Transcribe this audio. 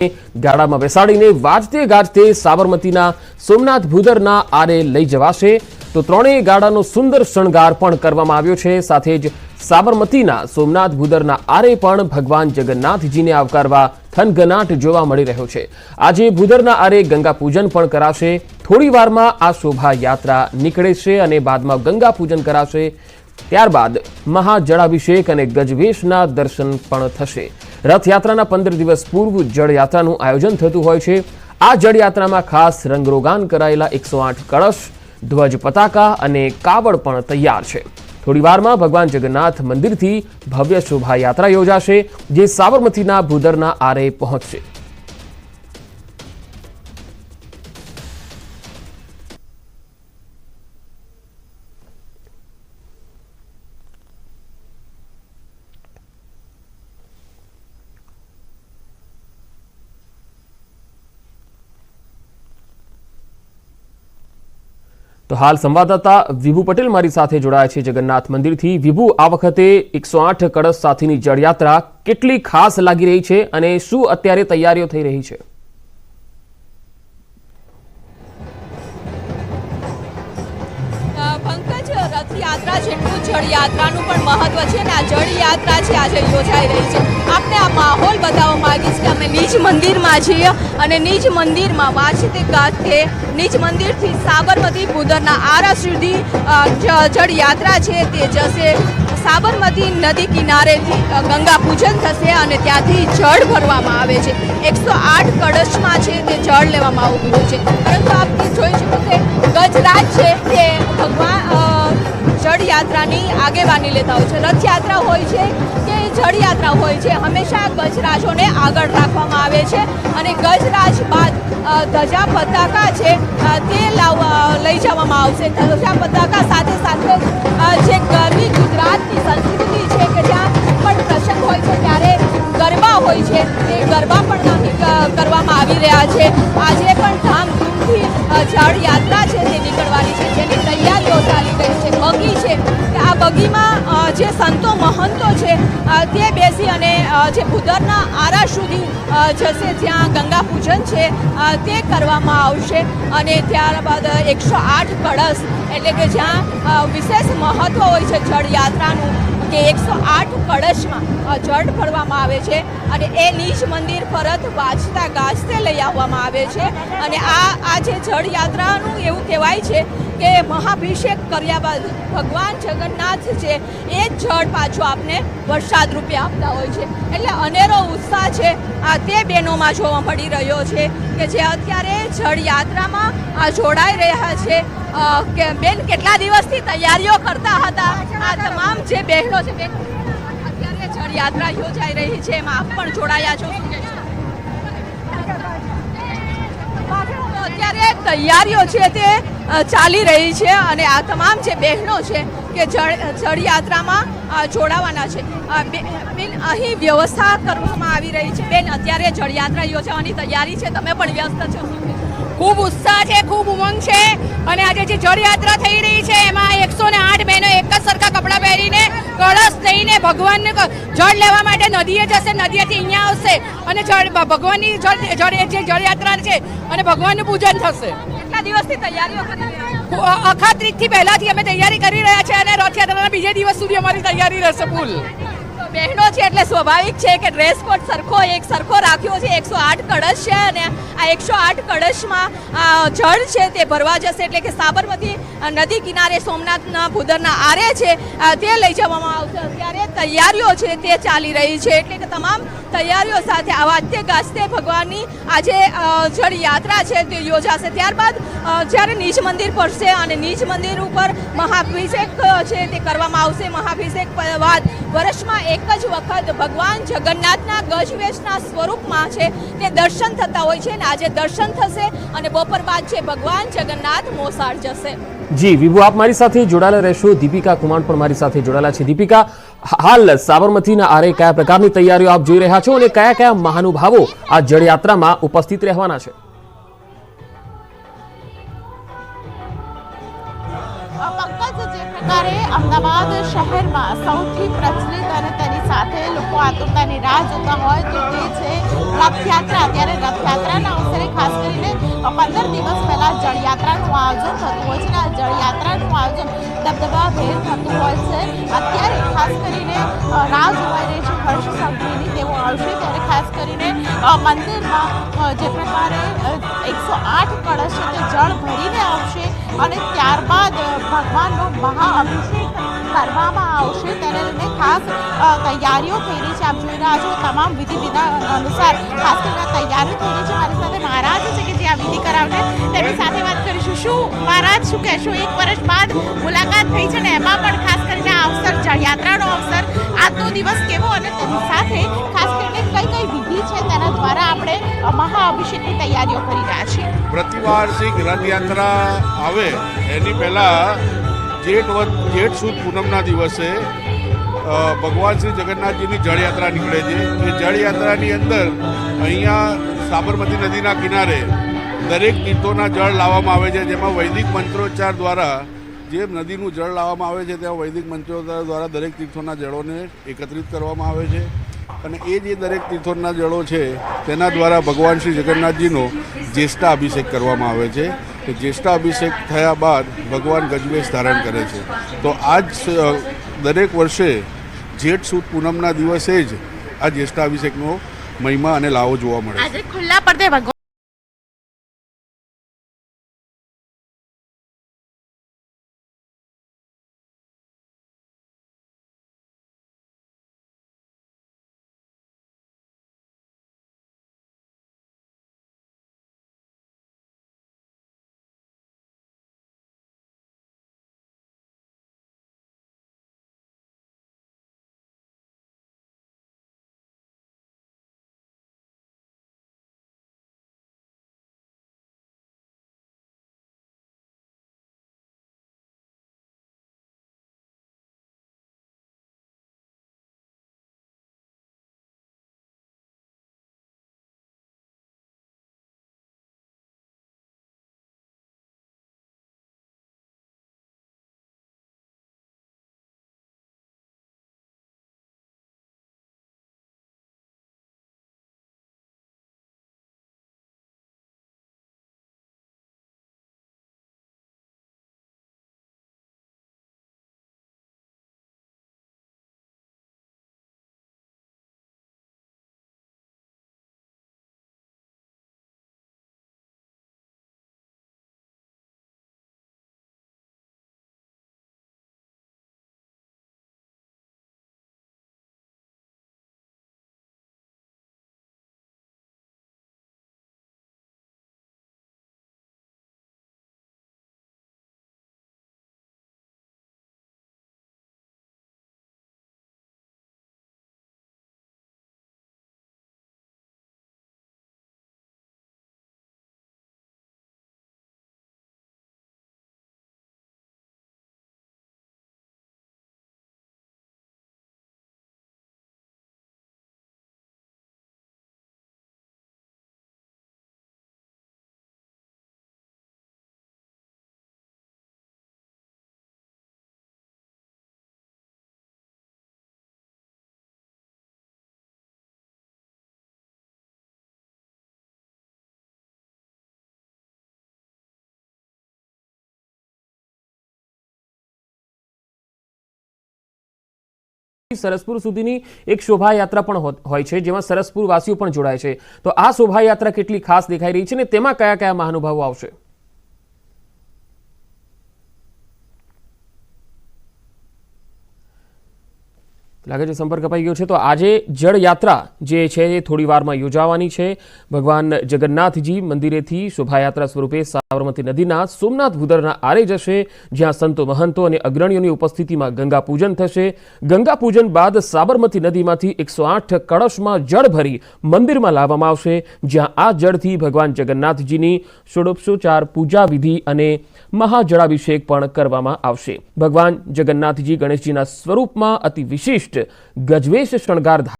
ગાડામાં બેસાડીને વાજતે ગાજતે સાબરમતીના સોમનાથ ભૂદરના આરે લઈ જવાશે। તો ત્રણેય ગાડાનો સુંદર શણગાર પણ કરવામાં આવ્યો છે। સાથે જ સાબરમતીના સોમનાથ ભૂદરના આરે પણ ભગવાન જગન્નાથજીને આવકારવા થનગનાટ જોવા મળી રહ્યો છે। આજે ભૂદરના આરે ગંગા પૂજન પણ કરાશે। થોડી વારમાં આ શોભાયાત્રા નીકળે છે અને બાદમાં ગંગા પૂજન કરાશે। ત્યારબાદ મહાજળાભિષેક અને ગજવેશના દર્શન પણ થશે। રથયાત્રાના 15 દિવસ પૂર્વ જળયાત્રાનું આયોજન થતું હોય છે। આ જળયાત્રામાં ખાસ રંગરોગાન કરાયેલા 108 કળશ, ધ્વજ, પતાકા અને કાવડ પણ તૈયાર છે। થોડી વારમાં ભગવાન જગન્નાથ મંદિરથી ભવ્ય શોભાયાત્રા યોજાશે, જે સાબરમતીના ભૂદરના આરે પહોંચશે। તો હાલ સંવાદદાતા વિભુ પટેલ મારી સાથે જોડાયા છે જગન્નાથ મંદિરથી। વિભુ, આ વખતે 108 કળશ સાથેની જળયાત્રા કેટલી ખાસ લાગી રહી છે અને શું અત્યારે તૈયારીઓ થઈ રહી છે? પંકજ, રથયાત્રા જેટલું જળયાત્રાનું પણ મહત્વ છે ને આ જળયાત્રા છે આજે યોજાઈ રહી છે। આપને આ માહોલ બતાવવા માંગીશ કે અમે નિજ મંદિરમાં છીએ અને નિજ મંદિરમાં વાજતે ગાજતે નિજ મંદિરથી સાબરમતી ભૂદરના આરા સુધી જળયાત્રા છે તે જશે। સાબરમતી નદી કિનારેથી ગંગા પૂજન થશે અને ત્યાંથી જળ ભરવામાં આવે છે। 108 કળશમાં છે તે જળ લેવામાં આવતું હોય છે। પરંતુ આપ જોઈ શકો કે ગજરાજ છે તે ભગવાન જળયાત્રાની આગેવાની લેતા હોય છે। રથયાત્રા હોય છે કે જળયાત્રા હોય છે, હંમેશા ગજરાજોને આગળ રાખવામાં આવે છે અને ગજરાજ બાદ ધજા પતાકા છે તે લઈ જવામાં આવશે। ધજા પતાકા સાથે સાથે જે ગરબી ગુજરાતની સંસ્કૃતિ છે કે જ્યાં પણ પ્રસંગ હોય છે ત્યારે ગરબા હોય છે, તે ગરબા પણ કરવામાં આવી રહ્યા છે। આજે પણ ધામધૂમથી જળયાત્રા છે તે નીકળવાની છે, જેની તૈયારીઓ ચાલી રહી છે। બગી છે, આ બગીમાં જે સંતો મહંતો છે તે બેસી અને જે ભૂદરના આરા સુધી જશે, જ્યાં ગંગા પૂજન છે તે કરવામાં આવશે અને ત્યારબાદ 108 કળશ એટલે કે જ્યાં વિશેષ મહત્વ હોય છે જળયાત્રાનું કે 108 કળશમાં જળ ભરવામાં આવે છે અને એ નિજ મંદિર પરત વાજતા ગાજતે લઈ આવવામાં આવે છે। અને આ જે જળયાત્રાનું એવું કહેવાય છે કે મહાભિષેક કર્યા બાદ ભગવાન જગન્નાથ છે એ જ જળ પાછું આપને વરસાદ રૂપે આપતા હોય છે। એટલે અનેરો ઉત્સાહ છે તે બહેનોમાં જોવા મળી રહ્યો છે કે જે અત્યારે જળયાત્રામાં જોડાઈ રહ્યા છે। કે બેન, કેટલા દિવસથી તૈયારીઓ કરતા હતા આ તમામ જે બહેનો છે? બેન, અત્યારે જળયાત્રા યોજાઈ રહી છે, એમાં આપ પણ જોડાયા છો, શું કહેશો? અત્યારે તૈયારીઓ છે તે ચાલી રહી છે અને આ તમામ જે બહેનો છે કે જળયાત્રામાં જોડાવાના છે। બેન, અહીં વ્યવસ્થા કરવામાં આવી રહી છે। બેન, અત્યારે જળયાત્રા યોજવાની તૈયારી છે, તમે પણ વ્યસ્ત છો, શું કહેશો? ખૂબ ઉત્સાહ છે, ખૂબ ઉમંગ છે અને આજે જે જળયાત્રા થઈ રહી છે એમાં 108 બહેનો એક જ સરખા કપડાં પહેરીને કળશ લઈને ભગવાનને જળ લેવા માટે નદીએ જશે, નદીએથી અહીંયા આવશે અને ભગવાનની જે જળયાત્રા છે અને ભગવાનનું પૂજન થશે। કેટલા દિવસથી તૈયારીઓ કરી રહ્યા છો? અખાત્રીજથી પહેલાથી અમે તૈયારી કરી રહ્યા છીએ અને રથયાત્રાના બીજે દિવસ સુધી અમારી તૈયારી રહેશે ફૂલ। બહેનો છે એટલે સ્વાભાવિક છે કે ડ્રેસ કોડ એક સરખો રાખ્યો છે। 108 કળશ છે અને આ 108 કળશમાં જળ છે તે ભરવા જશે, એટલે કે સાબરમતી નદી કિનારે સોમનાથના ભૂદરના આરે છે તે લઈ જવામાં આવશે। અત્યારે તૈયારીઓ છે તે ચાલી રહી છે, એટલે કે તમામ તૈયારીઓ સાથે આ વાજતે ગાજતે ભગવાનની આજે જળયાત્રા છે તે યોજાશે। ત્યારબાદ જ્યારે નિજ મંદિર પડશે અને નિજ મંદિર ઉપર મહાભિષેક છે તે કરવામાં આવશે। મહાભિષેક બાદ વર્ષમાં એક જ વખત ભગવાન જગન્નાથના ગજવેશના સ્વરૂપમાં છે તે દર્શન થતા હોય છે અને આજે દર્શન થશે અને બપોર બાદ છે ભગવાન જગન્નાથ મોસાળ જશે। જી વિભુ, આપ મારી સાથે જોડાયેલા રહેશો। દીપિકા કુમાર પણ મારી સાથે જોડાયેલા છે। દીપિકા, હાલ સાબરમતીના આરે કયા પ્રકારની તૈયારીઓ આપ જોઈ રહ્યા છો અને કયા કયા મહાનુભાવો આ જળયાત્રામાં ઉપસ્થિત રહેવાના છે? પંકજ, જે પ્રકારે અમદાવાદ શહેરમાં સૌથી પ્રચલિત અને તેની સાથે લોકો આતુરતાની રાહ જોતા હોય તો તે છે રથયાત્રા. ત્યારે રથયાત્રાના અવસરે ખાસ કરીને 15 દિવસ પહેલા જળયાત્રાનું આયોજન થતું હોય છે. આ જળયાત્રાનું આયોજન દબદબાભેર થતું હોય છે. અત્યારે ખાસ કરીને રાહ જોવાઈ રહી છે હર્ષ સંઘવીની. તેઓ આવશે ત્યારે ખાસ કરીને મંદિરમાં જે પ્રકારે 108 કળશ છે તે જળ ભરીને આવશે અને ત્યારબાદ ભગવાનનો મહાઅભિષેક કરવામાં આવશે. તેને લઈને ખાસ તૈયારીઓ થઈ રહી છે. આપ જોઈ રહ્યા છો તમામ વિધિ વિધાન અનુસાર ખાસ કરીને તૈયારીઓ થઈ રહી છે. મારી સાથે મહારાજ છે કે જે આ વિધિ કરાવશે તેમની સાથે વાત કરીશું. શું મહારાજ શું કહેશો? 1 વર્ષ બાદ મુલાકાત થઈ છે ને એમાં પણ ખાસ કરીને આ અવસર જળયાત્રાનો અવસર, આજનો દિવસ કેવો અને તેની સાથે ખાસ કરીને કઈ કઈ વિધિ છે તેના દ્વારા આપણે મહાઅભિષેકની તૈયારીઓ કરી રહ્યા છીએ? પ્રતિવાર્ષિક રથયાત્રા આવે એની પહેલાં જેઠ સુદ પૂનમના દિવસે ભગવાન શ્રી જગન્નાથજીની જળયાત્રા નીકળે છે. એ જળયાત્રાની અંદર અહીંયા સાબરમતી નદીના કિનારે દરેક તીર્થોના જળ લાવવામાં આવે છે, જેમાં વૈદિક મંત્રોચ્ચાર દ્વારા જે નદીનું જળ લાવવામાં આવે છે ત્યાં વૈદિક મંત્રોચ્ચાર દ્વારા દરેક તીર્થોના જળોને એકત્રિત કરવામાં આવે છે. અને એ જે દરેક તીર્થોના જળો છે તેના દ્વારા ભગવાન શ્રી જગન્નાથજીનો જ્યેષ્ઠા અભિષેક કરવામાં આવે છે. કે જ્યેષ્ઠા અભિષેક થયા બાદ ભગવાન ગજવેશ ધારણ કરે છે. તો આજ દરેક વર્ષે જેઠ સુદ પૂનમના દિવસે જ આ જ્યેષ્ઠા અભિષેકનો મહિમા અને લાવો જોવા મળે છે. આજે ખુલ્લા પડદે ભગવાન સરસપુર સુધીની એક શોભાયાત્રા પણ હોય છે, જેમાં સરસપુર વાસીઓ પણ જોડાય છે. તો આ શોભાયાત્રા કેટલી ખાસ દેખાઈ રહી છે ને તેમાં કયા કયા મહાનુભાવો આવશે? લાગે છે સંપર્ક કપાઈ ગયો છે. તો આજે જળયાત્રા જે છે એ થોડી વારમાં યોજાવાની છે. ભગવાન જગન્નાથજી મંદિરેથી શોભાયાત્રા સ્વરૂપે સાબરમતી નદીના સોમનાથ ભૂદરના આરે જશે, જ્યાં સંતો મહંતો અને અગ્રણીઓની ઉપસ્થિતિમાં ગંગા પૂજન થશે. ગંગા પૂજન બાદ સાબરમતી નદીમાંથી 108 કળશમાં જળ ભરી મંદિરમાં લાવવામાં આવશે, જ્યાં આ જળથી ભગવાન જગન્નાથજીની ષોડશોપચાર પૂજા વિધિ અને મહાજળાભિષેક પણ કરવામાં આવશે. ભગવાન જગન્નાથજી ગણેશજીના સ્વરૂપમાં અતિ વિશિષ્ટ ગજવેશ શણગાર